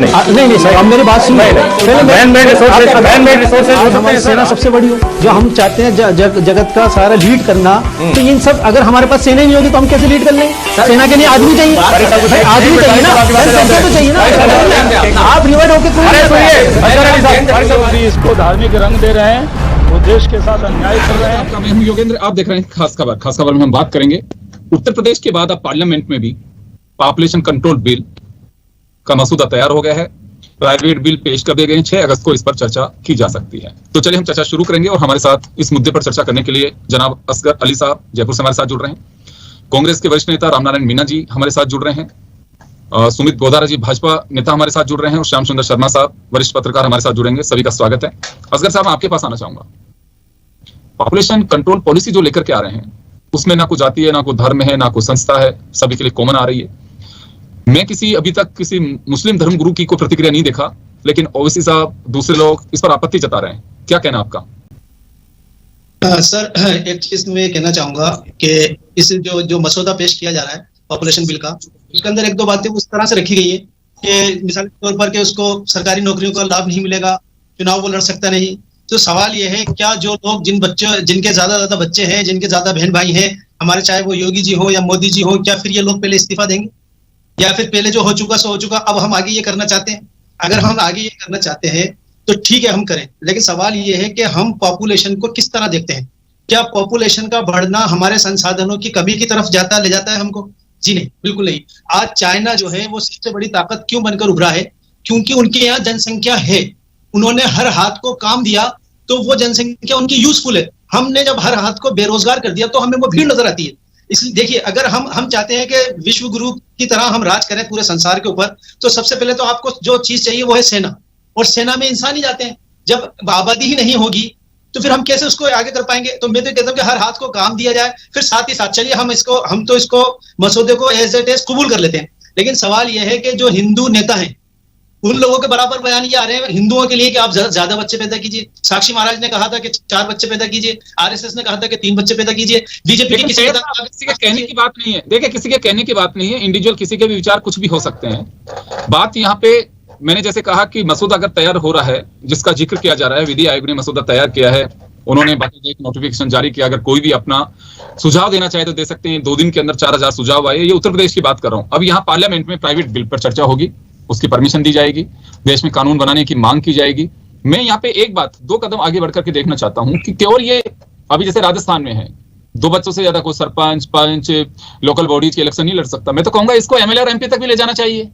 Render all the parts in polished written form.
नहीं नहीं सर, अब मेरी बात सुनिए। हमारी सेना सबसे बड़ी हो, जो हम चाहते हैं जगत का सारा लीड करना, तो इन सब अगर हमारे पास सेना नहीं होगी तो हम कैसे लीड कर लेंगे? सेना के लिए आदमी चाहिए, आदमी चाहिए ना, पैसा तो चाहिए ना। आप रिवर्ट होकर इसको धार्मिक रंग दे रहे हैं, वो देश के साथ अन्याय कर रहे हैं। हम योगेंद्र, आप देख रहे हैं खास खबर में हम बात करेंगे। उत्तर प्रदेश के बाद अब पार्लियामेंट में भी पॉपुलेशन कंट्रोल बिल का मसूदा तैयार हो गया है। प्राइवेट बिल पेश कर दिए गए हैं। 6 अगस्त को इस पर चर्चा की जा सकती है। तो चलिए हम चर्चा शुरू करेंगे और हमारे साथ इस मुद्दे पर चर्चा करने के लिए जनाब असगर अली साहब जयपुर से हमारे साथ जुड़ रहे हैं। कांग्रेस के वरिष्ठ नेता रामनारायण मीना जी हमारे साथ जुड़ रहे हैं। सुमित गोदारा जी भाजपा नेता हमारे साथ जुड़ रहे हैं और श्याम सुंदर शर्मा साहब वरिष्ठ पत्रकार हमारे साथ जुड़ेंगे। सभी का स्वागत है। असगर साहब, आपके पास आना चाहूंगा। पॉपुलेशन कंट्रोल पॉलिसी जो लेकर के आ रहे हैं उसमें ना कोई जाति है, ना कोई धर्म है, ना कोई संस्था है, सभी के लिए कॉमन आ रही है। मैं अभी तक किसी मुस्लिम धर्म गुरु की कोई प्रतिक्रिया नहीं देखा, लेकिन ओवैसी साहब दूसरे लोग इस पर आपत्ति जता रहे हैं। क्या कहना आपका? सर, एक चीज मैं कहना चाहूंगा कि इस जो मसौदा पेश किया जा रहा है पॉपुलेशन बिल का, उसके अंदर 1-2 बातें उस तरह से रखी गई है कि मिसाल के तौर पर कि उसको सरकारी नौकरियों का लाभ नहीं मिलेगा, चुनाव वो लड़ सकता नहीं। तो सवाल ये है, क्या जो लोग जिनके ज्यादा बच्चे हैं, जिनके ज्यादा बहन भाई हैं हमारे, चाहे वो योगी जी हो या मोदी जी हो, क्या फिर ये लोग पहले इस्तीफा देंगे, या फिर पहले जो हो चुका सो हो चुका, अब हम आगे ये करना चाहते हैं? अगर हम आगे ये करना चाहते हैं तो ठीक है, हम करें, लेकिन सवाल ये है कि हम पॉपुलेशन को किस तरह देखते हैं। क्या पॉपुलेशन का बढ़ना हमारे संसाधनों की कमी की तरफ ले जाता है हमको? जी नहीं, बिल्कुल नहीं। आज चाइना जो है वो सबसे बड़ी ताकत क्यों बनकर उभरा है? क्योंकि उनके यहाँ जनसंख्या है, उन्होंने हर हाथ को काम दिया, तो वो जनसंख्या उनकी यूजफुल है। हमने जब हर हाथ को बेरोजगार कर दिया तो हमें वो भीड़ नजर आती है। इसलिए देखिए, अगर हम चाहते हैं कि विश्व गुरु की तरह हम राज करें पूरे संसार के ऊपर, तो सबसे पहले तो आपको जो चीज चाहिए वो है सेना, और सेना में इंसान ही जाते हैं। जब आबादी ही नहीं होगी तो फिर हम कैसे उसको आगे कर पाएंगे? तो मैं तो कहता हूँ कि हर हाथ को काम दिया जाए, फिर साथ ही साथ चलिए हम तो इसको मसौदे को एज इट इज कबूल कर लेते हैं। लेकिन सवाल यह है कि जो हिंदू नेता हैं उन लोगों के बराबर बयान ये आ रहे हैं हिंदुओं के लिए कि आप ज्यादा बच्चे पैदा कीजिए। साक्षी महाराज ने कहा था कि 4 बच्चे पैदा कीजिए, आरएसएस ने कहा था कि 3 बच्चे पैदा कीजिए, बीजेपी किसी के कहने की बात नहीं है। देखिए, किसी के कहने की बात नहीं है, इंडिविजुअल किसी के भी विचार कुछ भी हो सकते हैं। बात यहाँ पे मैंने जैसे कहा कि मसूदा अगर तैयार हो रहा है, जिसका जिक्र किया जा रहा है, विधि आयोग ने मसूदा तैयार किया है, उन्होंने बाकी एक नोटिफिकेशन जारी किया। अगर कोई भी अपना सुझाव देना चाहे तो दे सकते हैं। 2 दिन के अंदर 4000 सुझाव आए। ये उत्तर प्रदेश की बात कर रहा हूं। अब यहाँ पार्लियामेंट में प्राइवेट बिल पर चर्चा होगी, उसकी परमिशन दी जाएगी, देश में कानून बनाने की मांग की जाएगी। मैं यहाँ पे एक बात 2 कदम आगे बढ़कर के देखना चाहता हूँ कि केवल ये अभी जैसे राजस्थान में है, 2 बच्चों से ज्यादा कोई सरपंच, पंच, लोकल बॉडीज के इलेक्शन नहीं लड़ सकता। मैं तो कहूंगा इसको एमएलए और एमपी तक भी ले जाना चाहिए।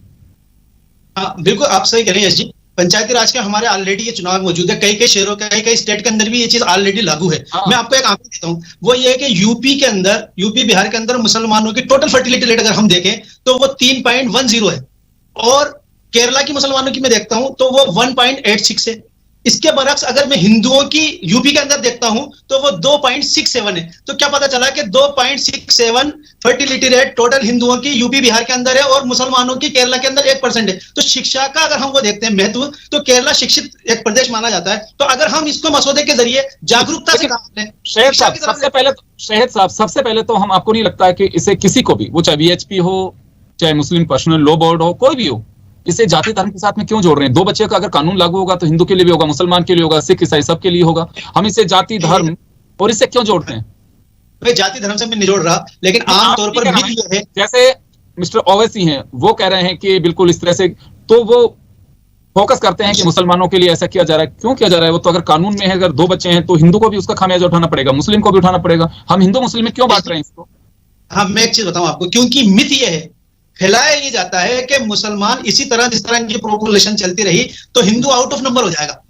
हाँ, बिल्कुल आप सही कह रहे हैं यश जी। पंचायती राज के हमारे ऑलरेडी ये चुनाव मौजूद है, कई शहरों के कई स्टेट के अंदर भी ये चीज ऑलरेडी लागू है। मैं आपको एक आंकड़ा देता हूँ, वो ये है कि यूपी बिहार के अंदर मुसलमानों की टोटल फर्टिलिटी रेट अगर हम देखें तो वो 3.10 है, और केरला की मुसलमानों की मैं देखता हूं तो वो 1.86 है। इसके बरक्स अगर मैं हिंदुओं की यूपी के अंदर देखता हूं तो वो 2.67 है। तो क्या पता चला कि 2.67 फर्टिलिटी रेट टोटल हिंदुओं की यूपी बिहार के अंदर है और मुसलमानों की केरला के अंदर 1% है। तो शिक्षा का अगर हम वो देखते हैं महत्व, तो केरला शिक्षित एक प्रदेश माना जाता है। तो अगर हम इसको मसौदे के जरिए जागरूकता से काम करें, सबसे पहले तो हम, आपको नहीं लगता है कि इसे किसी को भी, वो चाहे वीएचपी हो, चाहे मुस्लिम पर्सनल लॉ बोर्ड हो, कोई भी हो, इसे जाति धर्म के साथ में क्यों जोड़ रहे हैं? 2 बच्चे का अगर कानून लागू होगा तो हिंदू के लिए भी होगा, मुसलमान के लिए होगा, सिख ईसाई सबके लिए होगा। हम इसे जाति धर्म और इससे क्यों जोड़ते हैं? मैं जाति धर्म से मैं नहीं जोड़ रहा, लेकिन आमतौर पर है, जैसे मिस्टर ओवैसी हैं वो कह रहे हैं कि बिल्कुल इस तरह से, तो वो फोकस करते हैं कि मुसलमानों के लिए ऐसा किया जा रहा है। क्यों किया जा रहा है? वो तो अगर कानून में है, अगर 2 बच्चे हैं तो हिंदू को भी उसका खामियाजा उठाना पड़ेगा, मुस्लिम को भी उठाना पड़ेगा। हम हिंदू मुस्लिम में क्यों बांट रहे हैं इसको? हाँ, मैं एक चीज बताऊं आपको, क्योंकि मिथ ये है, फैलाया ये जाता है कि मुसलमान इसी तरह जिस तरह की पॉपुलेशन चलती रही तो हिंदू आउट ऑफ नंबर हो जाएगा।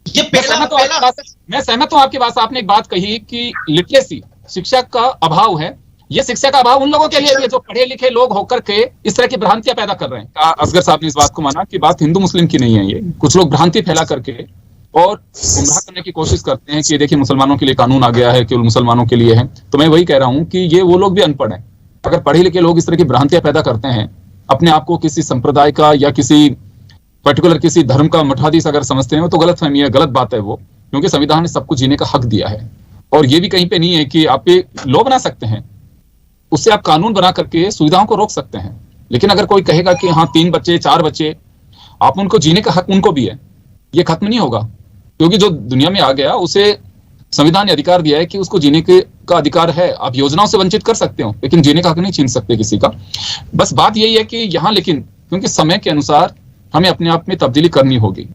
ये मैं सहमत हूं आपकी बात से। आपने एक बात कही कि लिटरेसी, शिक्षा का अभाव है। ये शिक्षा का अभाव उन लोगों के लिए जो पढ़े लिखे लोग होकर के इस तरह की भ्रांतियां पैदा कर रहे हैं। असगर साहब ने इस बात को माना कि बात हिंदू मुस्लिम की नहीं है। ये कुछ लोग भ्रांति फैला करके और गुमराह करने की कोशिश करते हैं कि देखिए मुसलमानों के लिए कानून आ गया है, केवल मुसलमानों के लिए है। तो मैं वही कह रहा हूं कि ये वो लोग भी अनपढ़ हैं। अगर पढ़े लिखे लोग इस तरह की भ्रांतियां पैदा करते हैं, अपने आप को किसी संप्रदाय का या किसी पर्टिकुलर किसी धर्म का मठाधीश अगर समझते हैं तो गलत फहमी है, गलत बात है वो। क्योंकि संविधान ने सबको जीने का हक दिया है, और ये भी कहीं पे नहीं है कि आप लॉ बना सकते हैं, उससे आप कानून बना करके सुविधाओं को रोक सकते हैं। लेकिन अगर कोई कहेगा कि हाँ 3 बच्चे 4 बच्चे, आप उनको जीने का हक उनको भी है, ये खत्म नहीं होगा, क्योंकि जो दुनिया में आ गया उसे संविधान ने अधिकार दिया है कि उसको जीने का अधिकार है। आप योजनाओं से वंचित कर सकते हो लेकिन जीने का हक नहीं छीन सकते किसी का। बस बात यही है कि यहाँ लेकिन क्योंकि समय के अनुसार हमें अपने आप में तब्दीली करनी होगी।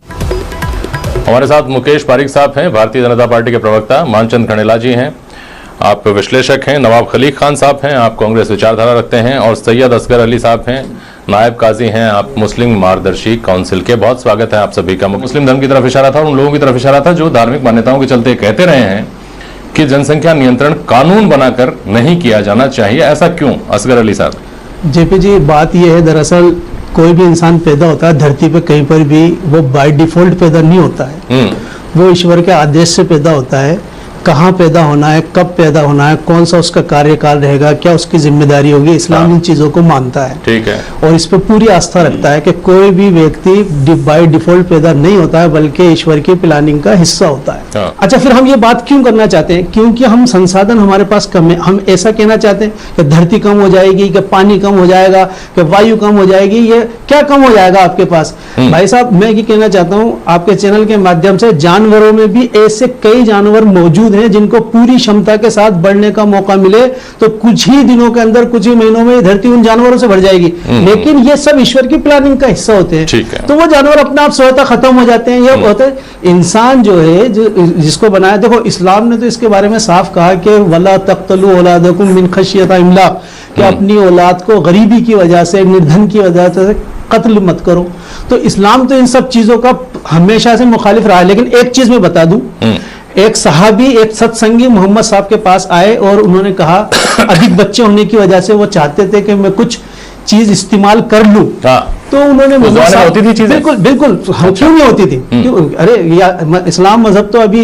हमारे साथ मुकेश पारिक साहब हैं, भारतीय जनता पार्टी के प्रवक्ता, मानचंद खंडेला जी हैं, आप विश्लेषक हैं, नवाब खलीक खान साहब हैं, आप कांग्रेस विचारधारा रखते हैं, और सैयद असगर अली साहब हैं, नायब काजी हैं, आप मुस्लिम मार्गदर्शी काउंसिल के। बहुत स्वागत है आप सभी का। मुस्लिम धर्म की तरफ इशारा था और उन लोगों की तरफ इशारा था जो धार्मिक मान्यताओं के चलते कहते रहे हैं कि जनसंख्या नियंत्रण कानून बनाकर नहीं किया जाना चाहिए, ऐसा क्यों? असगर अली साहब। जेपी जी, बात यह है, दरअसल कोई भी इंसान पैदा होता है धरती पे कहीं पर भी, वो बाय डिफॉल्ट पैदा नहीं होता है, वो ईश्वर के आदेश से पैदा होता है। कहाँ पैदा होना है, कब पैदा होना है, कौन सा उसका कार्यकाल रहेगा, क्या उसकी जिम्मेदारी होगी, इस्लाम इन चीजों को मानता है। ठीक है। और इस पर पूरी आस्था रखता है कि कोई भी व्यक्ति बाय डिफॉल्ट पैदा नहीं होता है बल्कि ईश्वर की प्लानिंग का हिस्सा होता है। अच्छा, फिर हम ये बात क्यों करना चाहते हैं? क्योंकि हम संसाधन हमारे पास कम है। हम ऐसा कहना चाहते हैं कि धरती कम हो जाएगी, कि पानी कम हो जाएगा, कि वायु कम हो जाएगी, ये क्या कम हो जाएगा आपके पास? भाई साहब, मैं ये कहना चाहता हूँ आपके चैनल के माध्यम से, जानवरों में भी ऐसे कई जानवर मौजूद हैं जिनको पूरी क्षमता के साथ बढ़ने का मौका मिले तो कुछ ही दिनों के अंदर, कुछ ही महीनों में धरती उन जानवरों से बढ़ जाएगी। लेकिन ये सब ईश्वर की प्लानिंग का हिस्सा होते हैं। तो वो जानवर अपने आप स्वतः खत्म हो जाते हैं। ये होते हैं, इंसान जो है, जिसको बनाया, देखो इस्लाम ने तो इसके बारे में साफ कहा कि वला तक़्तलू औलादकुम मिन खशियत इमलाक, कि अपनी औलाद को गरीबी की वजह से, निर्धन की वजह से कत्ल मत करो। तो इस्लाम तो इन सब चीजों का हमेशा से मुखालिफ रहा है। लेकिन एक चीज मैं बता दूं, एक सहाबी, एक सत्संगी मोहम्मद साहब के पास आए और उन्होंने कहा, अधिक बच्चे होने की वजह से वो चाहते थे कि मैं कुछ चीज इस्तेमाल कर लूं। तो उन्होंने होती थी चीजें? बिल्कुल बिल्कुल। क्यों नहीं होती थी? क्यों? अरे इस्लाम मजहब तो अभी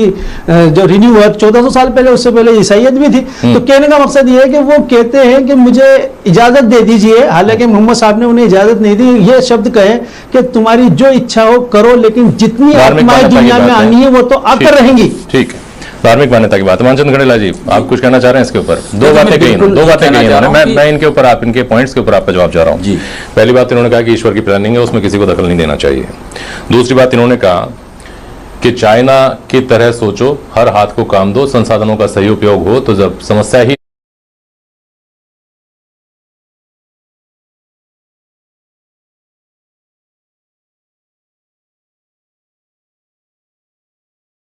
जो रिन्यू हुआ 1400 साल पहले, उससे पहले ईसाइयत भी थी। तो कहने का मकसद ये है कि वो कहते हैं कि मुझे इजाजत दे दीजिए, हालांकि मोहम्मद साहब ने उन्हें इजाजत नहीं दी। ये शब्द कहे कि तुम्हारी जो इच्छा हो करो, लेकिन जितनी आत्माएं दुनिया में आनी है वो तो आकर रहेंगी। ठीक है, धार्मिक मान्यता की बात। मानचंद खंडेला जी, आप कुछ कहना चाह रहे हैं इसके ऊपर? दो बातें कही उन्होंने, मैं इनके ऊपर, आप इनके पॉइंट्स के ऊपर आपका जवाब चाह रहा हूँ। पहली बात इन्होंने कहा कि ईश्वर की प्लानिंग है, उसमें किसी को दखल नहीं देना चाहिए। दूसरी बात इन्होंने कहा कि चाइना की तरह सोचो, हर हाथ को काम दो, संसाधनों का सही उपयोग हो, तो जब समस्या ही